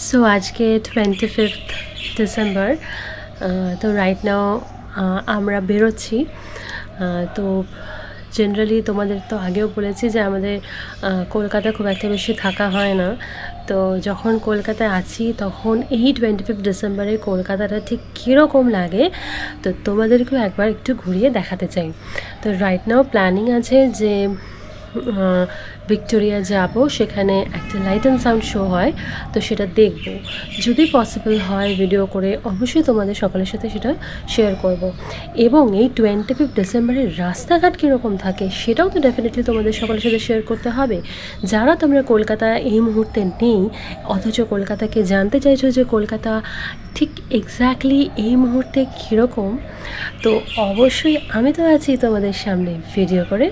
So আজকে 25th December. তো right now আমরা বেরোচ্ছি। তো জেনারেলি তোমাদের তো আগেও বলেছি যে আমাদের কলকাতা খুব একটা বেশি থাকা হয় না। তো যখন কলকাতায় আছি তখন এই 25th ডিসেম্বরে কলকাতাটা ঠিক কীরকম লাগে তো তোমাদেরকেও একবার একটু ঘুরিয়ে দেখাতে চাই। তো রাইট নাও প্ল্যানিং আছে যে ভিক্টোরিয়া যাব, সেখানে একটা লাইট অ্যান্ড সাউন্ড শো হয়, তো সেটা দেখব। যদি পসিবল হয় ভিডিও করে অবশ্যই তোমাদের সকলের সাথে সেটা শেয়ার করব। এবং এই 25 ডিসেম্বরের রাস্তাঘাট কীরকম থাকে সেটাও তো ডেফিনেটলি তোমাদের সকলের সাথে শেয়ার করতে হবে। যারা তোমরা কলকাতা এই মুহূর্তে নেই অথচ কলকাতাকে জানতে চাইছো যে কলকাতা ঠিক এক্স্যাক্টলি এই মুহূর্তে কীরকম, তো অবশ্যই আমি তো আছি তোমাদের সামনে ভিডিও করে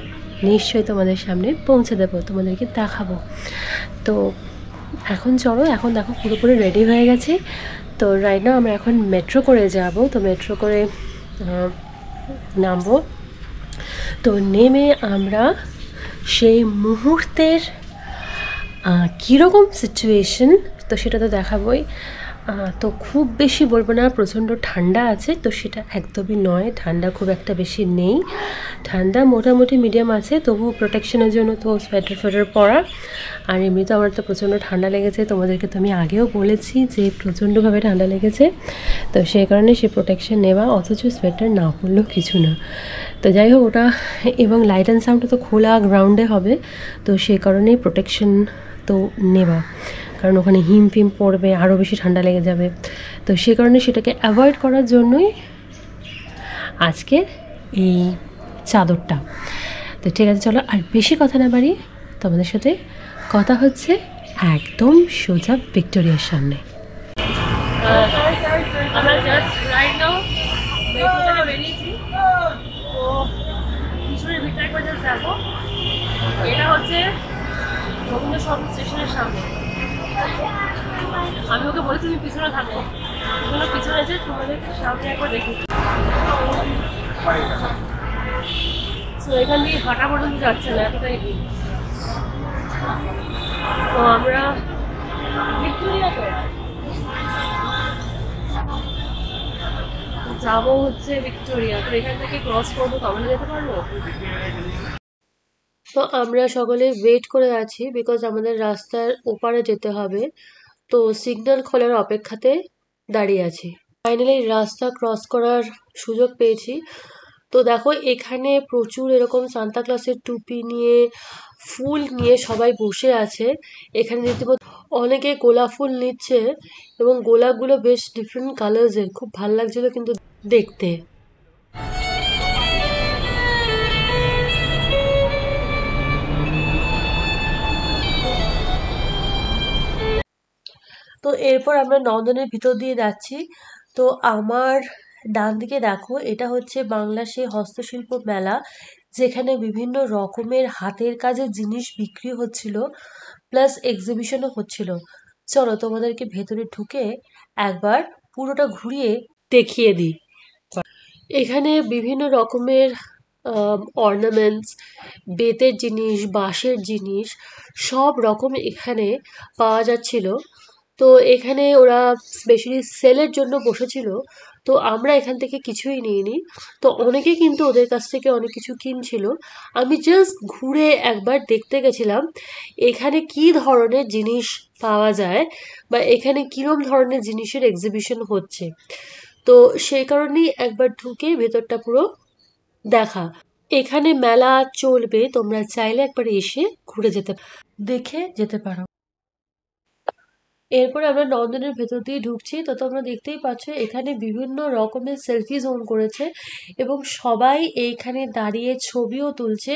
নিশ্চয়ই তোমাদের সামনে পৌঁছে দেবো, তোমাদেরকে দেখাবো। তো এখন চলো, এখন দেখো পুরোপুরি রেডি হয়ে গেছি। তো রাইট নাও আমরা এখন মেট্রো করে যাব। তো মেট্রো করে নামবো। তো নেমে আমরা সেই মুহূর্তের কীরকম সিচুয়েশন তো সেটা তো দেখাবই। তো খুব বেশি বলবো না, প্রচণ্ড ঠান্ডা আছে তো সেটা একদমই নয়, ঠান্ডা খুব একটা বেশি নেই, ঠান্ডা মোটামুটি মিডিয়াম আছে, তবু প্রোটেকশনের জন্য তো সোয়েটার ফোয়েটার পরা। আর এমনি তো আমার তো প্রচণ্ড ঠান্ডা লেগেছে, তোমাদেরকে তো আমি আগেও বলেছি যে প্রচণ্ডভাবে ঠান্ডা লেগেছে, তো সেই কারণে সে প্রোটেকশন নেওয়া, অথচ সোয়েটার না পরলেও কিছু না। তো যাই হোক ওটা, এবং লাইট অ্যান্ড সাউন্ডটা তো খোলা গ্রাউন্ডে হবে, তো সেই কারণেই প্রোটেকশন তো নেওয়া, কারণ ওখানে হিম ফিম পড়বে, আরও বেশি ঠান্ডা লেগে যাবে। তো সে কারণে সেটাকে অ্যাভয়েড করার জন্যই আজকে এই চাদরটা। তো ঠিক আছে চলো, আর বেশি কথা না বাড়িয়ে তোমাদের সাথে কথা হচ্ছে একদম সোজা ভিক্টোরিয়ার সামনে। আমরা জাস্ট রাইট নাও মেট্রো থেকে বেরিয়েছি, তো কিশোরের ভিতরে একবার জাস্ট দেখো, এটা হচ্ছে রবীন্দ্র সদন স্টেশনের সামনে। আমি ওকে বলেছি তুমি পিছনে থাকো, পিছনে আছে, তোমাদের সামনে একবার দেখি। তো এখান দিয়ে হাঁটা পর্যন্ত যাচ্ছে না, এতটাই ভিড়। তো আমরা ভিক্টোরিয়াতে যাবো হচ্ছে ভিক্টোরিয়া, তো এখান থেকে ক্রস করবো, তবে যেতে পারবো। তো আমরা সকলে ওয়েট করে আছি, বিকজ আমাদের রাস্তার ওপারে যেতে হবে, তো সিগন্যাল খোলার অপেক্ষাতে দাঁড়িয়ে আছি। ফাইনালি রাস্তা ক্রস করার সুযোগ পেয়েছি। তো দেখো এখানে প্রচুর এরকম সান্তা ক্লসের টুপি নিয়ে, ফুল নিয়ে সবাই বসে আছে। এখানে রীতিমতো অনেকে গোলাপ ফুল নিচ্ছে, এবং গোলাপগুলো বেশ ডিফারেন্ট কালার্সের, খুব ভালো লাগছিল কিন্তু দেখতে। তো এরপর আমরা নন্দনের ভিতর দিয়ে যাচ্ছি। তো আমার ডান দিকে দেখো, এটা হচ্ছে বাংলা সেই হস্তশিল্প মেলা, যেখানে বিভিন্ন রকমের হাতের কাজের জিনিস বিক্রি হচ্ছিল, প্লাস এক্সিবিশনও হচ্ছিল। চলো তোমাদেরকে ভেতরে ঢুকে একবার পুরোটা ঘুরিয়ে দেখিয়ে দিই। এখানে বিভিন্ন রকমের অর্নামেন্টস, বেতের জিনিস, বাঁশের জিনিস, সব রকম এখানে পাওয়া যাচ্ছিল। তো এখানে ওরা স্পেশালি সেলের জন্য বসেছিল, তো আমরা এখান থেকে কিছুই নিইনি। তো অনেকে কিন্তু ওদের কাছ থেকে অনেক কিছু কিনছিল। আমি জাস্ট ঘুরে একবার দেখতে গেছিলাম এখানে কি ধরনের জিনিস পাওয়া যায়, বা এখানে কিরম ধরনের জিনিসের এক্সিবিশন হচ্ছে। তো সেই কারণেই একবার ঢুকে ভেতরটা পুরো দেখা। এখানে মেলা চলবে, তোমরা চাইলে একবার এসে ঘুরে দেখে যেতে পারো। এরপরে আমরা নন্দনের ভেতর দিয়ে ঢুকছি, তো তোমরা দেখতেই পাচ্ছ এখানে বিভিন্ন রকমের সেলফি জোন করেছে, এবং সবাই এইখানে দাঁড়িয়ে ছবিও তুলছে।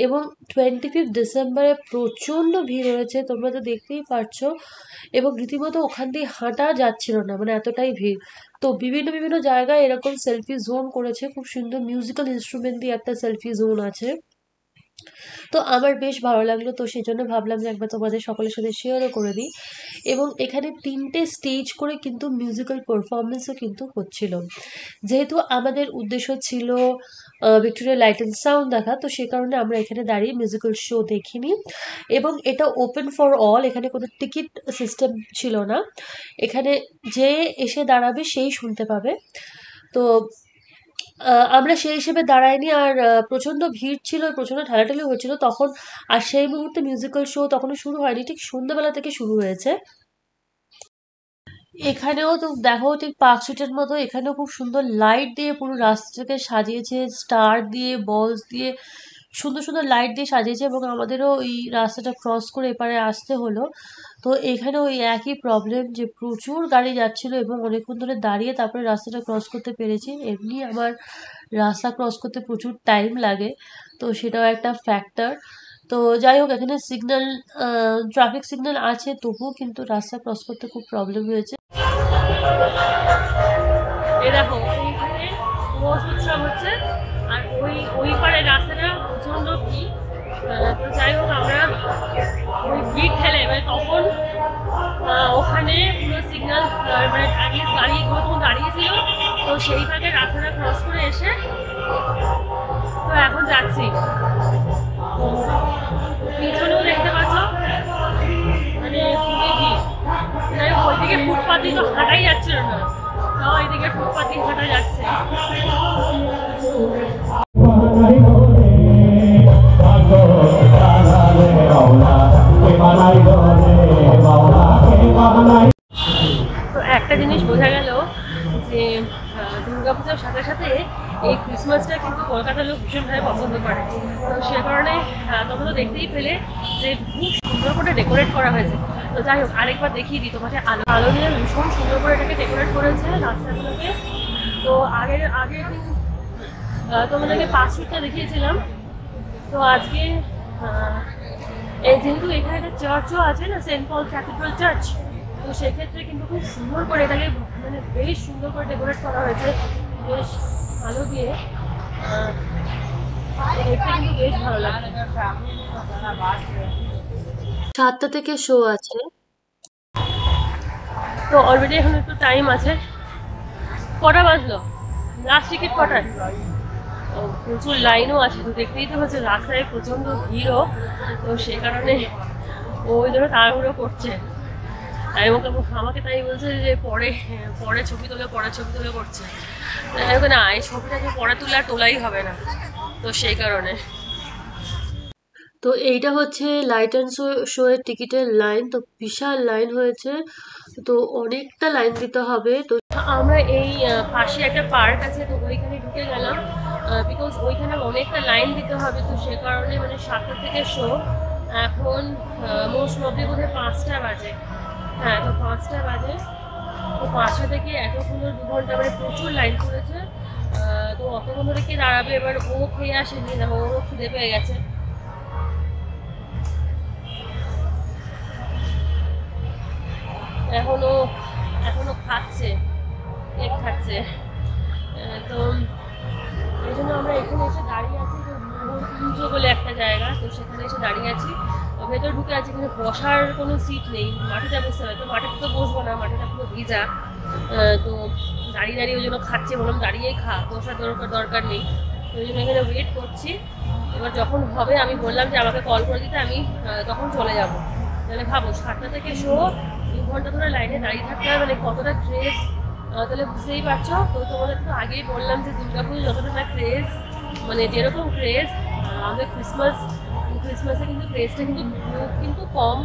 এবং 25 ডিসেম্বরে প্রচণ্ড ভিড় হয়েছে, তোমরা তো দেখতেই পাচ্ছ, এবং রীতিমতো ওখান দিয়ে হাঁটা যাচ্ছিল না, মানে এতটাই ভিড়। তো বিভিন্ন বিভিন্ন জায়গায় এরকম সেলফি জোন করেছে, খুব সুন্দর মিউজিক্যাল ইনস্ট্রুমেন্ট দিয়ে একটা সেলফি জোন আছে। তো আমার বেশ ভালো লাগলো, তো সেই জন্য ভাবলাম যে একবার তোমাদের সকলের সাথে শেয়ারও করে দিই। এবং এখানে 3টে স্টেজ করে কিন্তু মিউজিক্যাল পারফরমেন্সও কিন্তু হচ্ছিল। যেহেতু আমাদের উদ্দেশ্য ছিল ভিক্টোরিয়া লাইট অ্যান্ড সাউন্ড দেখা, তো সে কারণে আমরা এখানে দাঁড়িয়ে মিউজিক্যাল শো দেখিনি। এবং এটা ওপেন ফর অল, এখানে কোনো টিকিট সিস্টেম ছিল না, এখানে যে এসে দাঁড়াবে সেই শুনতে পাবে। তো আমরা সেই হিসেবে দাঁড়াইনি, আর প্রচণ্ড ভিড় ছিল, প্রচণ্ড ঠেলাঠেলি হচ্ছিল তখন। আর সেই মুহূর্তে মিউজিক্যাল শো তখনও শুরু হয়নি, ঠিক সন্ধ্যেবেলা থেকে শুরু হয়েছে। এখানেও তো দেখো ঠিক পার্ক স্ট্রিটের মতো, এখানেও খুব সুন্দর লাইট দিয়ে পুরো রাস্তাটাকে সাজিয়েছে, স্টার দিয়ে, বলস দিয়ে, সুন্দর সুন্দর লাইট দিয়ে সাজিয়েছে। এবং আমাদেরও এই রাস্তাটা ক্রস করে এপারে আসতে হলো। তো এখানে ওই একই প্রবলেম যে প্রচুর গাড়ি যাচ্ছিল এবং অনেকক্ষণ ধরে দাঁড়িয়ে তারপরে রাস্তাটা ক্রস করতে পেরেছি। এমনি আমার রাস্তা ক্রস করতে প্রচুর টাইম লাগে, তো সেটাও একটা ফ্যাক্টর। তো যাই হোক, এখানে সিগন্যাল, ট্রাফিক সিগন্যাল আছে, তবুও কিন্তু রাস্তা ক্রস করতে খুব প্রবলেম হয়েছে। এই দেখো এইখানে মহোৎসব উৎসব হচ্ছে, আর ওই পারে রাস্তাটা প্রচণ্ড ভিড়। তো যাই হোক, আমরা ওই ভিড় ঠেলে মানে তখন ওখানে পুরো সিগন্যাল মানে অ্যাটলিস্ট গাড়িগুলো তখন দাঁড়িয়েছিল, তো সেইভাবে রাস্তাটা ক্রস করে এসে তো এখন যাচ্ছি। পিছনেও দেখতে পাচ্ছ মানে খুবই ভিড়। যাই হোক, ওইদিকে ফুটপাত দিয়ে তো হাঁটাই যাচ্ছিল না, তাও এইদিকে ফুটপাত দিয়ে হাঁটা যাচ্ছে। তো একটা জিনিস বোঝা গেল যে দুর্গাপূজার সাথে সাথে এই ক্রিসমাসটা কিন্তু কলকাতার লোক ভীষণভাবে পছন্দ করে। তো সে কারণে তোমরা তো দেখতেই পেলে যে খুব সুন্দর করে ডেকোরেট করা হয়েছে। তো যাই হোক, আরেকবার দেখিয়ে দিই তোমাকে, আলো দিয়ে ভীষণ সুন্দর করে এটাকে ডেকোরেট করেছে রাস্তাগুলোকে। তো আগের দিন তোমাদেরকে পার্ক স্ট্রিটটা দেখিয়েছিলাম। তো আজকে যেহেতু এখানে একটা চার্চও আছে না, সেন্ট পল ক্যাথিড্রাল চার্চ, তো সেক্ষেত্রে কিন্তু খুব সুন্দর করে এটাকে মানে বেশ সুন্দর করে ডেকোরেট করা হয়েছে, বেশ আলো দিয়ে। দেখতে কিন্তু বেশ ভালো লাগছে। 7টা থেকে শো আছে, তো অলরেডি এখন একটু টাইম আছে। কটা বাজলো? লাস্ট টিকিট কটায়? প্রচুর লাইনও আছে, তো দেখতেই তো হচ্ছে রাস্তায় প্রচণ্ড ভিড়ও, তো সে কারণে ওই জন্য তাড়াহুড়ো করছে। আমাকে তাই বলছে যে পরে ছবি তোলে করছে। না, এই ছবিটাকে পরে তুলে আর তোলাই হবে না, তো সেই কারণে। তো এইটা হচ্ছে লাইট অ্যান্ড শো এর টিকিটের লাইন, তো বিশাল লাইন হয়েছে, তো অনেকটা লাইন দিতে হবে। তো আমরা এই পাশে একটা পার্ক আছে, তো ওইখানে ঢুকে গেলাম, বিকজ ওইখানে অনেকটা লাইন দিতে হবে, তো সে কারণে মানে 7টা থেকে শো, এখন মোস্ট প্রবলি বোধহয় 5টা বাজে। হ্যাঁ, তো 5টা বাজে, তো 5টা থেকে এতক্ষণ 2 ঘন্টা মানে প্রচুর লাইন পড়েছে। তো অতক্ষণ ধরে কে দাঁড়াবে? এবার ও খেয়ে আসেনি, দেখো ওরও খিদে পেয়ে গেছে। এখনো খাচ্ছে, কেক খাচ্ছে। তো এই জন্য আমরা এখানে এসে দাঁড়িয়ে আছি, পুজো বলে একটা জায়গা, তো সেখানে এসে দাঁড়িয়ে আছি। ভেতর ঢুকে আছি, কিন্তু বসার কোনো সিট নেই, মাটিতে বসতে হবে। তো মাটিতে তো বসবো না, মাটিটা পুরো ভিজা। তো দাঁড়িয়ে ওই জন্য খাচ্ছি, বললাম দাঁড়িয়েই খা, বসার দরকার নেই। ওই জন্য এখানে ওয়েট করছি। এবার যখন হবে আমি বললাম যে আমাকে কল করে দিতে, আমি তখন চলে যাবো। তাহলে ভাবো 7টা থেকে শো, 2 ঘন্টা ধরে লাইনে দাঁড়িয়ে থাকতে হবে, মানে কতটা ক্রেজ, তাহলে বুঝতেই পারছো। তো তোমাদের তো আগেই বললাম যে দুর্গাপুজো যতটা না ক্রেজ, মানে যেরকম ক্রেজ আমাদের ক্রিসমাসে কিন্তু ক্রেজটা কিন্তু কম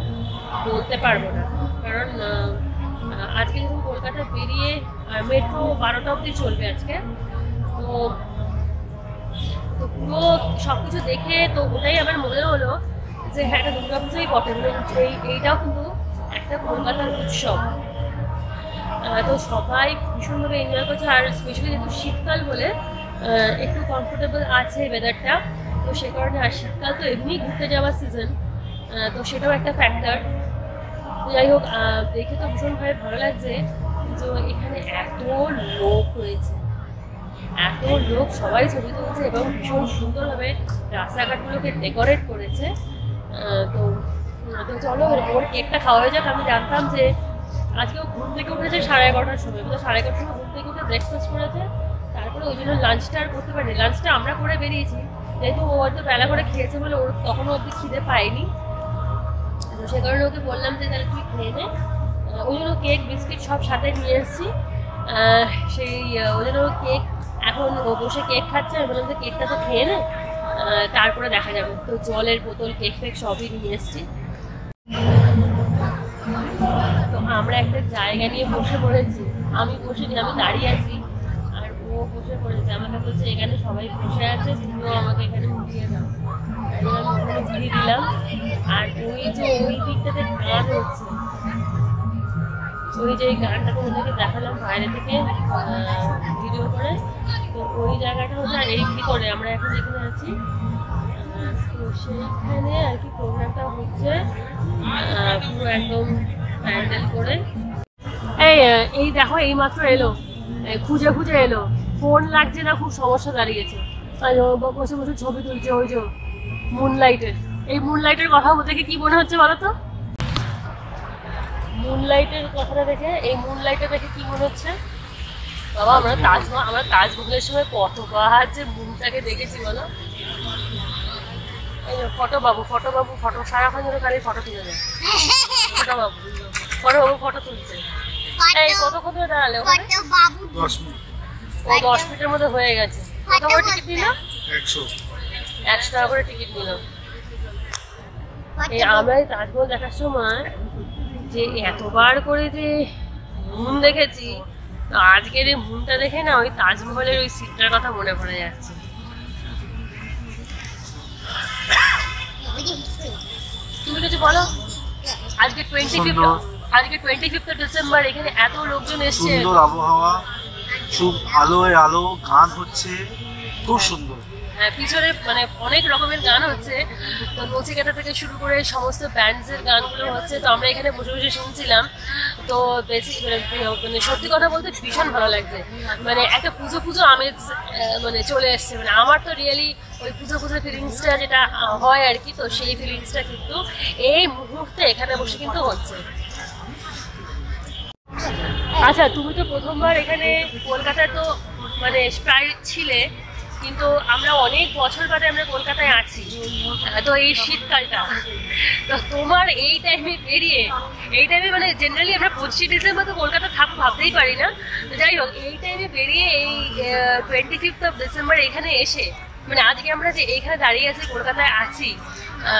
বলতে পারবো না। কারণ আজকে যখন কলকাতা বেরিয়ে মেট্রো 12টা অবধি চলবে আজকে, তো পুরো সব কিছু দেখে তো ওটাই আমার মনে হলো যে হ্যাঁ, একটা দুর্গাপুজোই বটে, মানে এইটাও কিন্তু একটা কলকাতার উৎসব। তো সবাই ভীষণভাবে এনজয় করছে, আর স্পেশালি যেহেতু শীতকাল বলে একটু কমফোর্টেবল আছে ওয়েদারটা, তো সে কারণে। আর শীতকাল তো এমনি ঘুরতে যাওয়ার সিজন, তো সেটাও একটা ফ্যাক্টর। তো যাই হোক, দেখে তো ভীষণভাবে ভালো লাগছে যে এখানে এত লোক হয়েছে, এত লোক সবাই ছবি তুলছে এবং ভীষণ সুন্দরভাবে রাস্তাঘাটগুলোকে ডেকোরেট করেছে। তো তো চলো ওর কেকটা খাওয়া হয়ে যাক। আমি জানতাম যে আজকেও ঘুম থেকে উঠেছে 11:30টার সময়, কিন্তু 11:30টার সময় ঘুম থেকে উঠে ব্রেকফাস্ট করেছে, তারপরে ওই জন্য লাঞ্চটা আর করতে পারিনি। লাঞ্চটা আমরা করে বেরিয়েছি, যেহেতু ও হয়তো বেলা করে খেয়েছে বলে ওর তখনও অব্দি খিদে পায়নি। তো সে কারণে ওকে বললাম যে তাহলে তুই খেয়ে নে। ওই জন্য কেক বিস্কিট সব সাথে নিয়ে এসেছি। সেই ওই জন্য কেক এখন ও বসে কেক খাচ্ছে, আমি বললাম যে কেকটা তো খেয়ে নে, তারপরে দেখা যাবে। তো জলের বোতল কেক ফেক সবই নিয়ে এসেছি। তো আমরা একটা জায়গা নিয়ে বসে পড়েছি। আমি বসিনি, আমি দাঁড়িয়ে আছি, আর ও বসে পড়েছে। আমাকে বলছে এখানে সবাই বসে আছে, তুমিও আমাকে এখানে উঠিয়ে দাও। আমি ওখানে উঠিয়ে দিলাম। আর ওই যে ওই দিকটাতে গান হচ্ছে, ওই যে গানটা তোমাদেরকে দেখালাম বাইরে থেকে ভিডিও করে, তো ওই জায়গাটা হচ্ছে। আর এই ভিতরে আমরা এখন যেখানে আছি, তো সেইখানে আর কি প্রোগ্রামটা হচ্ছে পুরো একদম প্যান্ডেল করে। এই দেখো এই মাত্র এলো, খুঁজে খুঁজে এলো, ফোন লাগছে না, খুব সমস্যা দাঁড়িয়েছে। আর বসে বসে ছবি তুলছে ওই যে মুনলাইটের। এই মুনলাইটের কথা দেখে কি মনে হচ্ছে বলো তো? মুনলাইটের কথাটা দেখে, এই মুনলাইটটা দেখে কি মনে হচ্ছে? বাবা আমরা তাজমহলের সময় কতবার যে মুনটাকে দেখেছি বলো। এই ফটো বাবু সারাক্ষণ ধরে খালি ফটো তুলে দেয়। ফটো বাবু ফটো তুলছে। এই কত দাঁড়ালে ওখানে? 10 মিনিটের মধ্যে হয়ে গেছে। কত করে টিকিট নিল? 100 টাকা করে টিকিট নিল। এই আমরা তাজমহল দেখার সময় যে এতবার করে যে মুন দেখেছি, আজকের এই মুনটা দেখে না ওই তাজমহলের ওই সিটটার কথা মনে পড়ে যাচ্ছে। তুমি কিছু বলো। আজকে 25 ডিসেম্বর, এখানে এত লোকজন এসছে, সুন্দর আবহাওয়া, খুব আলো গান হচ্ছে, খুব সুন্দর। হ্যাঁ, পিছনে মানে অনেক রকমের গান হচ্ছে, তো নচিকেতা থেকে শুরু করে সমস্ত ব্যান্ডসের গানগুলো হচ্ছে। তো আমরা এখানে বসে বসে শুনছিলাম। তো মানে সত্যি কথা বলতে ভীষণ ভালো লাগছে। মানে একটা পুজো আমেজ মানে চলে এসছে। মানে আমার তো রিয়েলি ওই পুজো ফিলিংসটা যেটা হয় আর কি, তো সেই ফিলিংসটা কিন্তু এই মুহূর্তে এখানে বসে কিন্তু হচ্ছে। আচ্ছা, তুমি তো প্রথমবার এখানে কলকাতায় তো মানে প্রায় ছিলে, কিন্তু আমরা অনেক বছর বাদে আমরা কলকাতায় আছি। তো এই শীতকালটা, তো তোমার এই টাইমে মানে জেনারেলি আমরা 25 ডিসেম্বর তো কলকাতা থাকবো ভাবতেই পারি না। তো যাই হোক, এই টাইমে বেরিয়ে এই 25 ডিসেম্বর এখানে এসে, মানে আজকে আমরা যে এইখানে দাঁড়িয়ে আছি কলকাতায় আছি,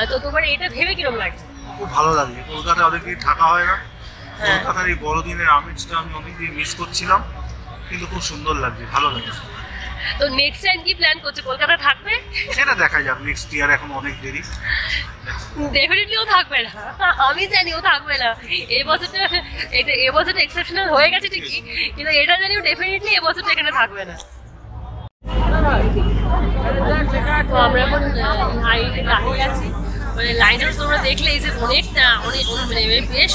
তো তোমার এটা ভেবে কিরকম লাগছে? খুব ভালো লাগে। কলকাতায় অনেকদিন থাকা হয় না, কলকাতার এই বড়দিনের আমেজটা আমি অনেকদিন মিস করছিলাম, কিন্তু খুব সুন্দর লাগছে, ভালো লাগছে। তো নেক্সট টাইম কি প্ল্যান করছে? কলকাতা থাকবে? সেটা দেখা যাক, নেক্সট ইয়ার, এখন অনেক দেরি। ডেফিনেটলি ও থাকবে না, আমি জানি ও থাকবে না। এবছরটা এক্সেপশনাল হয়ে গেছে ঠিকই, কিন্তু এটা জানি ও ডেফিনেটলি এবছরটা এখানে থাকবে না। তো আমরা এখন লাইনে দাঁড়িয়ে আছি। মানে লাইনটা তোমরা দেখলে যে অনেকটা মানে বেশ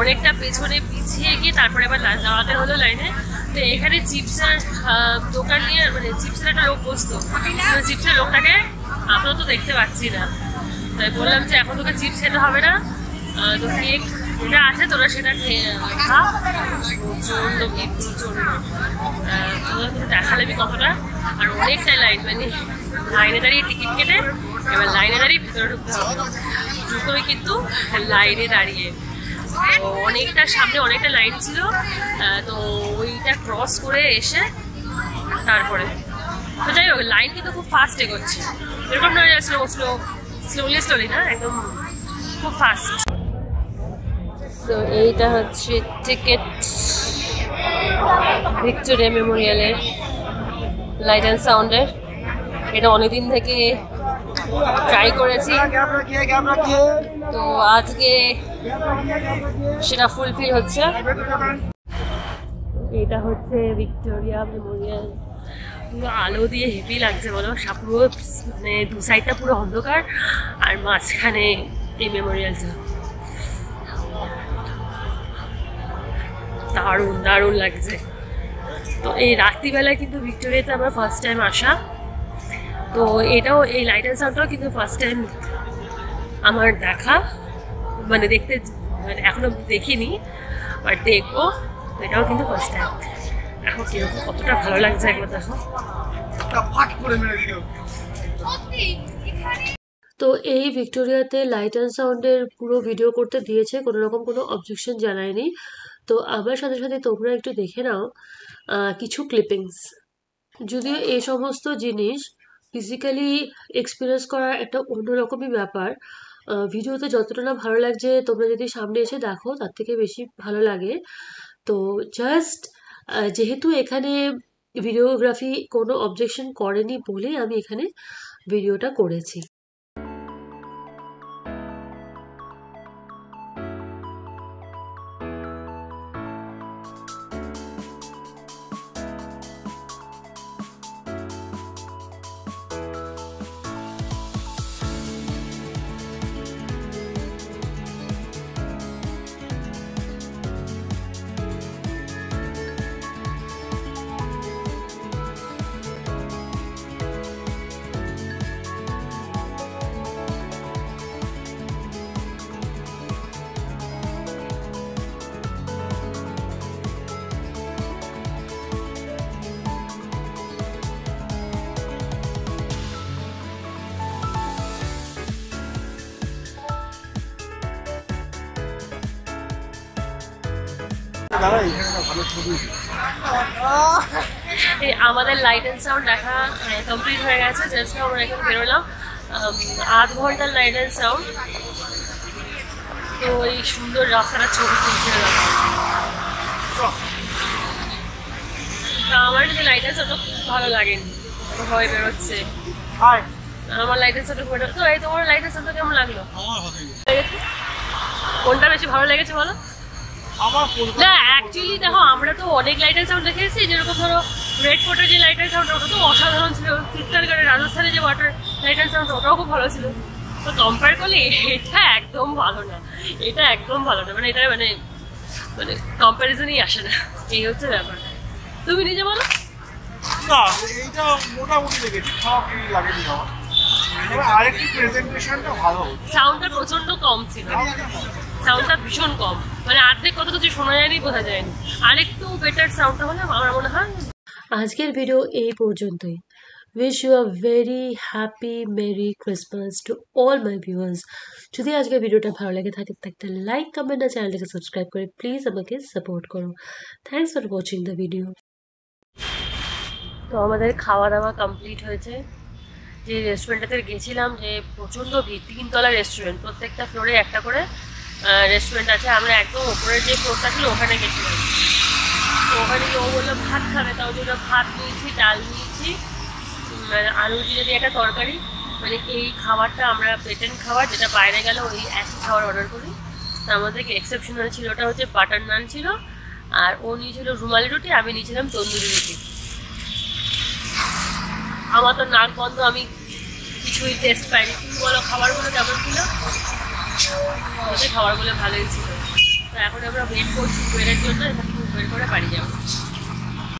অনেকটা পেছনে পিছিয়ে গিয়ে তারপরে এবার দাঁড়াতে হলো লাইনে। তো এখানে চিপসের দোকান নিয়ে, মানে চিপসের একটা লোক বসতো, চিপসের লোকটাকে আমরা তো দেখতে পাচ্ছি না। তাই বললাম যে এখন তোকে চিপস খেতে হবে না, তো কেক যেটা আছে তোরা সেটা খা। প্রচন্ড ভিড়, তোরা কিন্তু দেখালামই কতটা। আর অনেকটাই লাইন, মানে লাইনে দাঁড়িয়ে টিকিট কেটে এবার লাইনে দাঁড়িয়ে ভিতরে ঢুকতে হবে। ঢুকবে কিন্তু লাইনে দাঁড়িয়ে, অনেকটা সামনে অনেকটা লাইন ছিল। তো ওইটা ক্রস করে এসে তারপরে, তো যাই হোক লাইন কিন্তু খুব ফাস্ট এগোচ্ছে, এরকম নয় স্লোলি না, একদম খুব ফাস্ট। তো এইটা হচ্ছে টিকিট, ভিক্টোরিয়া মেমোরিয়ালের লাইট অ্যান্ড সাউন্ডের। এটা অনেকদিন থেকে ট্রাই করেছি, তো আজকে সেটা ফুলফিল হচ্ছে। এটা হচ্ছে ভিক্টোরিয়া মেমোরিয়াল, পুরো আলো দিয়ে হেভি লাগছে বলো। পুরো মানে দু সাইডটা পুরো অন্ধকার, আর মাঝখানে এই মেমোরিয়ালটা দারুণ লাগছে। তো এই রাত্রিবেলায় কিন্তু ভিক্টোরিয়াতে আমার ফার্স্ট টাইম আসা। তো এটাও এই লাইট অ্যান্ড সাউন্ডটাও কিন্তু ফার্স্ট টাইম আমার দেখা, মানে দেখতে, মানে এখনো দেখিনি, বাট দেখবো। এটাও কিন্তু ফার্স্ট টাইম। এখন কিরকম কতটা ভালো লাগছে একবার দেখো। তো এই ভিক্টোরিয়াতে লাইট অ্যান্ড সাউন্ডের পুরো ভিডিও করতে দিয়েছে, কোনো রকম কোনো অবজেকশন জানায়নি। তো আমার সাথে সাথে তোমরা একটু দেখে নাও কিছু ক্লিপিংস। যদিও এই সমস্ত জিনিস ফিজিক্যালি এক্সপিরিয়েন্স করার একটা অন্যরকমই ব্যাপার। ভিডিওতে যতটা না ভালো লাগছে, তোমরা যদি সামনে এসে দেখো তার থেকে বেশি ভালো লাগে। তো জাস্ট যেহেতু এখানে ভিডিওগ্রাফি কোনো অবজেকশন করেনি বলেই আমি এখানে ভিডিওটা করেছি। আমাদের লাইট অ্যান্ড সাউন্ড দেখা কমপ্লিট হয়ে গেছে। জাস্ট আমরা এখন বেরোলাম, 8 ঘন্টার লাইট অ্যান্ড সাউন্ড। তো এই সুন্দর রাস্তাটা ছবি তুলতে গেলাম। আমার কিন্তু লাইট অ্যান্ড সাউন্ডটা খুব ভালো লাগেনি, ভয় বেরোচ্ছে। আমার লাইট অ্যান্ড সাউন্ড খুব ভালো। তো এই তোমার লাইট অ্যান্ড সাউন্ডটা কেমন লাগলো? কোনটা বেশি ভালো লেগেছে বলো? না অ্যাকচুয়ালি দেখো, আমরা তো অনেক লাইট অ্যান্ড সাউন্ড দেখেছি, যেরকম ধরো রেড ফোর্টের যে লাইট অ্যান্ড সাউন্ড ওটা তো অসাধারণ ছিল। চিত্তরগড়ের রাজস্থানের যে ওয়াটার লাইট অ্যান্ড সাউন্ড ওটাও খুব ভালো ছিল। তো কম্পেয়ার করলে এটা একদম ভালো না, এটা একদম ভালো না, মানে এটা মানে মানে কম্প্যারিজনই আসে না, এই হচ্ছে ব্যাপার। তুমি নিজে বলো। না এইটা মোটামুটি লেগেছে, খারাপ লাগেনি আমার। আরেকটু প্রেজেন্টেশনটা ভালো, সাউন্ডটা প্রচন্ড কম ছিল, সাউন্ডটা ভীষণ কম, মানে অর্ধেক কত কিছু শোনা যায়নি, বোঝা যায়নি। আরেকটু বেটার সাউন্ডটা হলে আমার মনে হয়। আজকের ভিডিও এই পর্যন্তই। Wish you a very happy merry Christmas to all my viewers. যদি আজকের ভিডিওটা ভালো লেগে থাকে একটা লাইক, কমেন্ট আর চ্যানেলটাকে সাবস্ক্রাইব করে প্লিজ আমাকে সাপোর্ট করো। Thanks for watching the video. তো আমাদের খাওয়া দাওয়া কমপ্লিট হয়েছে। যে রেস্টুরেন্টটাতে গেছিলাম, যে প্রচণ্ড ভিড়, 3 তলা রেস্টুরেন্ট, প্রত্যেকটা ফ্লোরে একটা করে রেস্টুরেন্ট আছে। আমরা একদম ওপরের যে ফ্লোরটা ছিল ওখানে গেছিলাম। তো ওখানে ও বললো ভাত খাবে, তাও জন্য ভাত নিয়েছি, ডাল নিয়েছি, আলু দিয়ে দিয়ে একটা তরকারি। মানে এই খাবারটা আমরা পেটেন্ট খাবার, যেটা বাইরে গেলে ওই একই খাবার অর্ডার করি। তার মধ্যে এক্সেপশনাল ছিল, ওটা হচ্ছে বাটার নান ছিল, আর ও নিয়েছিল রুমালি রুটি, আমি নিয়েছিলাম তন্দুরি রুটি। আমার তো নাক বন্ধ, আমি কিছুই টেস্ট পাইনি। তুমি বলো খাবারগুলো কেমন ছিল? খাবারগুলো ভালোই ছিল। তো এখন আমরা ওয়েট করছি ট্রেনের জন্য, এখান থেকে বের করে বাড়ি যাবো।